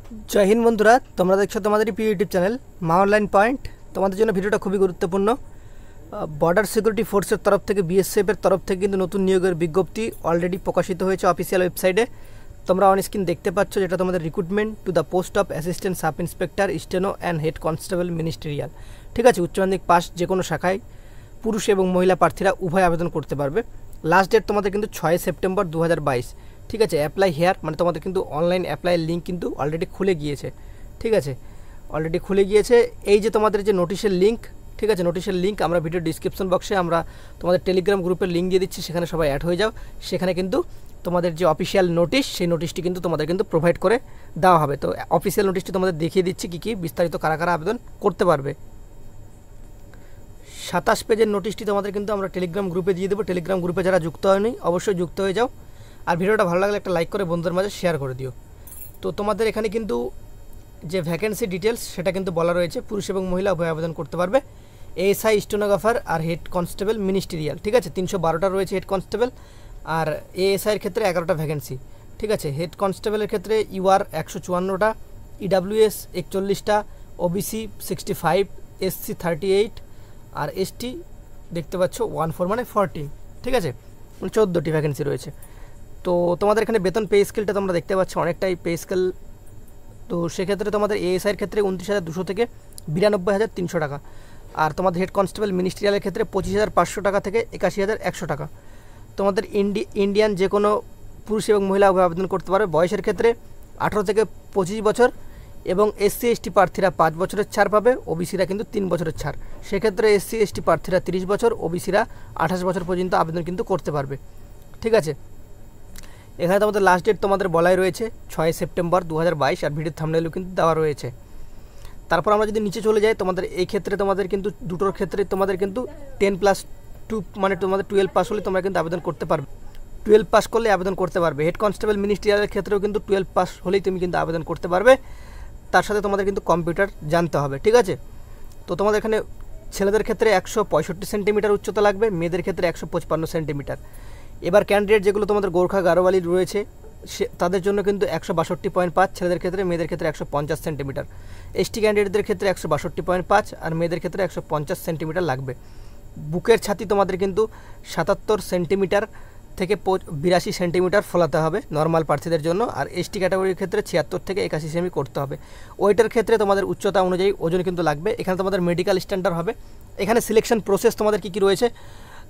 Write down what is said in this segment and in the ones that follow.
जय हिंद बंधुरा তোমরা দেখছো তোমাদের প্রিয় ইউটিউব চ্যানেল মা অনলাইন পয়েন্ট। তোমাদের জন্য ভিডিওটা খুবই গুরুত্বপূর্ণ। বর্ডার সিকিউরিটি ফোর্সের তরফ থেকে বিএসএফ এর তরফ থেকে কিন্তু নতুন নিয়োগের বিজ্ঞপ্তি অলরেডি প্রকাশিত হয়েছে অফিসিয়াল ওয়েবসাইটে। তোমরা অন স্ক্রিন দেখতে পাচ্ছ, যেটা তোমাদের recruitment to the post of assistant sub inspector steno and head constable ministerial. ঠিক আছে, উচ্চ মাধ্যমিক পাস যে কোনো শাখায় পুরুষ এবং মহিলা প্রার্থীরা উভয় আবেদন করতে পারবে। লাস্ট ডেট তোমাদের কিন্তু 6 সেপ্টেম্বর 2022। ঠিক আছে, অ্যাপ্লাই হেয়ার মানে তোমাদের কিন্তু অনলাইন অ্যাপ্লাইয়ের লিঙ্ক কিন্তু অলরেডি খুলে গিয়েছে। ঠিক আছে, অলরেডি খুলে গিয়েছে। এই যে তোমাদের যে নোটিশের লিঙ্ক, ঠিক আছে, নোটিশের লিঙ্ক আমরা ভিডিও ডিসক্রিপশন বক্সে আমরা তোমাদের টেলিগ্রাম গ্রুপের লিঙ্ক দিয়ে দিচ্ছি, সেখানে সবাই অ্যাড হয়ে যাও। সেখানে কিন্তু তোমাদের যে অফিসিয়াল নোটিশ, সেই নোটিশটি কিন্তু তোমাদের কিন্তু প্রোভাইড করে দেওয়া হবে। তো অফিসিয়াল নোটিশটি তোমাদের দেখিয়ে দিচ্ছি কী বিস্তারিত কারা কারা আবেদন করতে পারবে। 27 পেজের নোটিশটি তোমাদের কিন্তু আমরা টেলিগ্রাম গ্রুপে দিয়ে দেবো। টেলিগ্রাম গ্রুপে যারা যুক্ত হয়নি অবশ্যই যুক্ত হয়ে যাও, আর ভিডিওটা ভালো লাগলে একটা লাইক করে বন্ধুদের মাঝে শেয়ার করে দিও। তো তোমাদের এখানে কিন্তু যে ভ্যাকেন্সি ডিটেলস সেটা কিন্তু বলা রয়েছে, পুরুষ এবং মহিলা উভয় আবেদন করতে পারবে। এএসআই স্টেনোগ্রাফার আর হেড কনস্টেবল মিনিস্ট্রিয়াল। ঠিক আছে, 312টা রয়েছে হেড কনস্টেবল, আর এএসআইয়ের ক্ষেত্রে 11টা ভ্যাকেন্সি। ঠিক আছে, হেড কনস্টেবলের ক্ষেত্রে ইউআর 154টা, ইডাব্লিউএস 41টা, ওবিসি 65, এসসি 38, আর এসটি দেখতে পাচ্ছ 14 মানে 14। ঠিক আছে, 14টি ভ্যাকেন্সি রয়েছে। তো তোমাদের এখানে বেতন পে স্কেলটা তোমরা দেখতে পাচ্ছ, অনেকটাই পে স্কেল। তো সেক্ষেত্রে তোমাদের এএসআইয়ের ক্ষেত্রে 29,200 থেকে 92,300 টাকা, আর তোমাদের হেড কনস্টেবল মিনিস্ট্রিয়ালের ক্ষেত্রে 25,500 টাকা থেকে 81,100 টাকা। তোমাদের ইন্ডিয়ান যে কোনো পুরুষ এবং মহিলা আবেদন করতে পারবে। বয়সের ক্ষেত্রে 18 থেকে 25 বছর, এবং এসসি এসটি প্রার্থীরা 5 বছরের ছাড় পাবে, ওবিসিরা কিন্তু 3 বছরের ছাড়। সেক্ষেত্রে এসসি এসটি প্রার্থীরা 30 বছর, ওবিসিরা 28 বছর পর্যন্ত আবেদন কিন্তু করতে পারবে। ঠিক আছে, এখানে তোমাদের লাস্ট ডেট তোমাদের বলাই রয়েছে 6 সেপ্টেম্বর 2022, আর ভিডিওর থাম্বনেলও কিন্তু দেওয়া রয়েছে। তারপর আমরা যদি নিচে চলে যাই, তোমাদের এই ক্ষেত্রে তোমাদের কিন্তু দুটোর ক্ষেত্রে তোমাদের কিন্তু 10+2 মানে তোমাদের 12 পাস হলে তোমরা কিন্তু আবেদন করতে পারবে। 12 পাস করলে আবেদন করতে পারবে। হেড কনস্টেবল মিনিস্ট্রিয়ালের ক্ষেত্রেও কিন্তু 12 পাস হলেই তুমি কিন্তু আবেদন করতে পারবে। তার সাথে তোমাদের কিন্তু কম্পিউটার জানতে হবে। ঠিক আছে, তো তোমাদের এখানে ছেলেদের ক্ষেত্রে 165 সেন্টিমিটার উচ্চতা লাগবে, মেয়েদের ক্ষেত্রে 155 সেন্টিমিটার। এবার ক্যান্ডিডেট যেগুলো তোমাদের গোর্খা গারোয়ালি রয়েছে তাদের জন্য কিন্তু 162.5 ছেলেদের ক্ষেত্রে, মেয়েদের ক্ষেত্রে 150 সেন্টিমিটার। এসটি ক্যান্ডিডেটদের ক্ষেত্রে 162.5 আর মেয়েদের ক্ষেত্রে 150 সেন্টিমিটার লাগবে। বুকের ছাতি তোমাদের কিন্তু 77 সেন্টিমিটার থেকে 82 সেন্টিমিটার ফলাতে হবে নর্মাল প্রার্থীদের জন্য, আর এসটি ক্যাটাগরির ক্ষেত্রে 76 থেকে 81 সেমি করতে হবে। ওয়েটের ক্ষেত্রে তোমাদের উচ্চতা অনুযায়ী ওজন কিন্তু লাগবে। এখানে তোমাদের মেডিকেল স্ট্যান্ডার্ড হবে। এখানে সিলেকশন প্রসেস তোমাদের কী রয়েছে,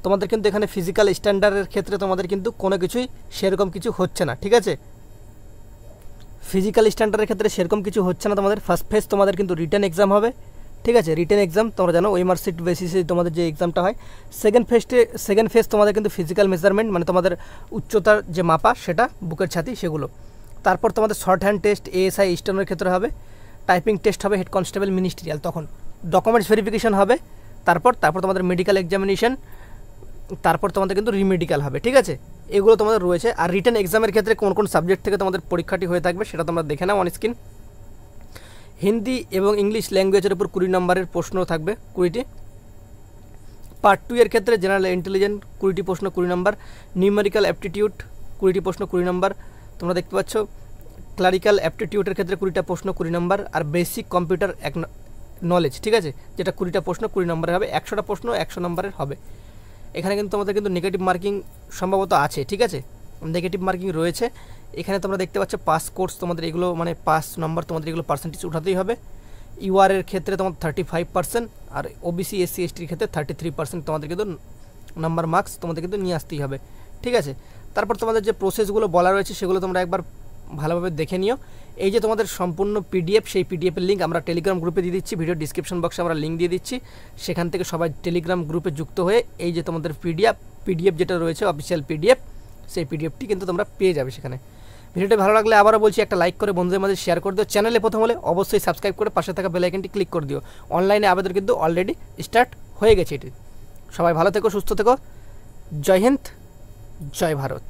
তোমাদের কিন্তু এখানে ফিজিক্যাল স্ট্যান্ডার্ডের ক্ষেত্রে তোমাদের কিন্তু কোনো কিছুই সেরকম কিছু হচ্ছে না। ঠিক আছে, ফিজিক্যাল স্ট্যান্ডার্ডের ক্ষেত্রে সেরকম কিছু হচ্ছে না। তোমাদের ফার্স্ট ফেজ তোমাদের কিন্তু রিটেন এক্সাম হবে। ঠিক আছে, রিটেন এক্সাম তোমরা জানো ওএমআর সিট বেসিসে তোমাদের যে এক্সামটা হয়। সেকেন্ড ফেজ তোমাদের কিন্তু ফিজিক্যাল মেজারমেন্ট মানে তোমাদের উচ্চতার যে মাপা সেটা, বুকের ছাতি সেগুলো। তারপর তোমাদের শর্ট হ্যান্ড টেস্ট এএসআই স্টেনোর ক্ষেত্রে হবে। টাইপিং টেস্ট হবে হেড কনস্টেবল মিনিস্ট্রিয়াল। তখন ডকুমেন্টস ভেরিফিকেশন হবে। তারপর তোমাদের মেডিকেল এক্সামিনেশন, তারপর তোমাদের কিন্তু রিমেডিক্যাল হবে। ঠিক আছে, এগুলো তোমাদের রয়েছে। আর রিটেন এক্সামের ক্ষেত্রে কোন কোন সাবজেক্ট থেকে তোমাদের পরীক্ষাটি হয়ে থাকবে সেটা তোমরা দেখে নাও অন স্ক্রিন। হিন্দি এবং ইংলিশ ল্যাঙ্গুয়েজের উপর 20 নম্বরের প্রশ্ন থাকবে 20টি। পার্ট 2 এর ক্ষেত্রে জেনারেল ইন্টেলিজেন্স 20টি প্রশ্ন 20 নম্বর, নিউমেরিক্যাল অ্যাপটিটিউড 20টি প্রশ্ন 20 নম্বর। তোমরা দেখতে পাচ্ছ ক্লারিক্যাল অ্যাপটিটিউডের ক্ষেত্রে 20টা প্রশ্ন 20 নম্বর, আর বেসিক কম্পিউটার নলেজ, ঠিক আছে, যেটা 20টা প্রশ্ন 20 নম্বরের হবে। 100টা প্রশ্ন 100 নম্বরের হবে। এখানে কিন্তু তোমাদের কিন্তু নেগেটিভ মার্কিং সম্ভবত আছে। ঠিক আছে, নেগেটিভ মার্কিং রয়েছে। এখানে তোমরা দেখতে পাচ্ছ পাস কোর্স তোমাদের এগুলো মানে পাস নম্বর তোমাদের এগুলো পার্সেন্টেজ উঠাতেই হবে। ইউআরের ক্ষেত্রে তোমাদের 35%, আর ওবিসি এসসি এসটির ক্ষেত্রে 33% তোমাদের কিন্তু নাম্বার মার্কস তোমাদের কিন্তু নিয়ে আসতেই হবে। ঠিক আছে, তারপর তোমাদের যে প্রসেসগুলো বলা রয়েছে সেগুলো তোমরা একবার ভালোভাবে দেখে নিও। এই যে তোমাদের সম্পূর্ণ পিডিএফ, সেই পিডিএফের লিঙ্ক আমরা টেলিগ্রাম গ্রুপে দিয়ে দিচ্ছি। ভিডিও ডিসক্রিপশন বক্সে আমরা লিঙ্ক দিয়ে দিচ্ছি, সেখান থেকে সবাই টেলিগ্রাম গ্রুপে যুক্ত হয়ে এই যে তোমাদের পিডিএফ যেটা রয়েছে অফিসিয়াল পিডিএফ, সেই পিডিএফটি কিন্তু তোমরা পেয়ে যাবে সেখানে। ভিডিওটি ভালো লাগলে আবারও বলছি একটা লাইক করে বন্ধুদের মাঝে শেয়ার করে দিও। চ্যানেলে প্রথম হলে অবশ্যই সাবস্ক্রাইব করে পাশে থাকা বেল আইকনটি ক্লিক করে দিও। অনলাইনে আবেদন কিন্তু অলরেডি স্টার্ট হয়ে গেছে এটি। সবাই ভালো থেকো, সুস্থ থেকো। জয় হিন্দ, জয় ভারত।